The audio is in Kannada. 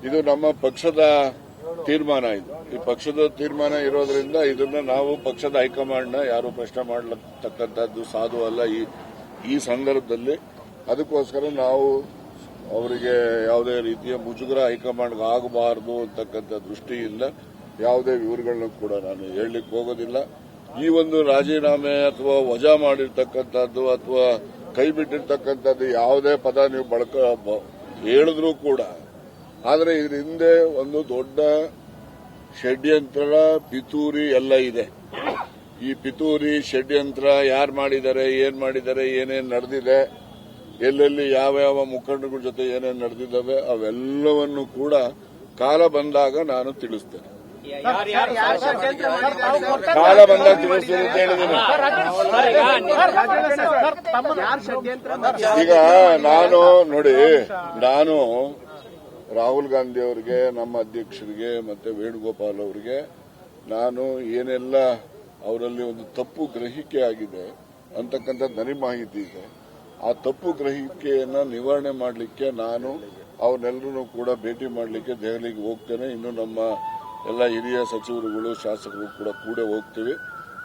ಇದು ನಮ್ಮ ಪಕ್ಷದ ತೀರ್ಮಾನ. ಇದು ಈ ಪಕ್ಷದ ತೀರ್ಮಾನ ಇರೋದ್ರಿಂದ ಇದನ್ನ ನಾವು ಪಕ್ಷದ ಹೈಕಮಾಂಡ್ನ ಯಾರು ಪ್ರಶ್ನೆ ಮಾಡತಕ್ಕಂಥದ್ದು ಸಾಧು ಅಲ್ಲ ಈ ಸಂದರ್ಭದಲ್ಲಿ. ಅದಕ್ಕೋಸ್ಕರ ನಾವು ಅವರಿಗೆ ಯಾವುದೇ ರೀತಿಯ ಮುಜುಗರ ಹೈಕಮಾಂಡ್ಗೆ ಆಗಬಾರದು ಅಂತಕ್ಕಂಥ ದೃಷ್ಟಿಯಿಂದ ಯಾವುದೇ ವಿವರಗಳನ್ನು ಕೂಡ ನಾನು ಹೇಳಲಿಕ್ಕೆ ಹೋಗೋದಿಲ್ಲ. ಈ ಒಂದು ರಾಜೀನಾಮೆ ಅಥವಾ ವಜಾ ಮಾಡಿರ್ತಕ್ಕಂಥದ್ದು ಅಥವಾ ಕೈ ಬಿಟ್ಟಿರ್ತಕ್ಕಂಥದ್ದು ಯಾವುದೇ ಪದ ನೀವು ಹೇಳಿದ್ರೂ ಕೂಡ, ಆದರೆ ಇದರ ಹಿಂದೆ ಒಂದು ದೊಡ್ಡ ಷಡ್ಯಂತ್ರ, ಪಿತೂರಿ ಎಲ್ಲ ಇದೆ. ಈ ಪಿತೂರಿ ಷಡ್ಯಂತ್ರ ಯಾರು ಮಾಡಿದ್ದಾರೆ, ಏನೇನು ನಡೆದಿದೆ, ಎಲ್ಲೆಲ್ಲಿ ಯಾವ ಮುಖಂಡಗಳ ಜೊತೆ ಏನೇನು ನಡೆದಿದ್ದಾವೆ ಅವೆಲ್ಲವನ್ನು ಕೂಡ ಕಾಲ ಬಂದಾಗ ನಾನು ತಿಳಿಸ್ತೇನೆ. ಕಾಲ ಬಂದಾಗ ತಿಳಿಸ್ತೇನೆ ಅಂತ ಹೇಳಿದ್ದೀನಿ. ಈಗ ನಾನು ರಾಹುಲ್ ಗಾಂಧಿ ಅವರಿಗೆ, ನಮ್ಮ ಅಧ್ಯಕ್ಷರಿಗೆ ಮತ್ತೆ ವೇಣುಗೋಪಾಲ್ ಅವರಿಗೆ ನಾನು ಏನೆಲ್ಲ ಅವರಲ್ಲಿ ಒಂದು ತಪ್ಪು ಗ್ರಹಿಕೆ ಆಗಿದೆ ಅಂತಕ್ಕಂಥ ನನಗೆ ಮಾಹಿತಿ ಇದೆ. ಆ ತಪ್ಪು ಗ್ರಹಿಕೆಯನ್ನ ನಿವಾರಣೆ ಮಾಡಲಿಕ್ಕೆ ನಾನು ಅವನ್ನೆಲ್ಲರೂ ಕೂಡ ಭೇಟಿ ಮಾಡಲಿಕ್ಕೆ ದೆಹಲಿಗೆ ಹೋಗ್ತೇನೆ. ಇನ್ನು ನಮ್ಮ ಎಲ್ಲ ಹಿರಿಯ ಸಚಿವರುಗಳು, ಶಾಸಕರು ಕೂಡ ಹೋಗ್ತೀವಿ.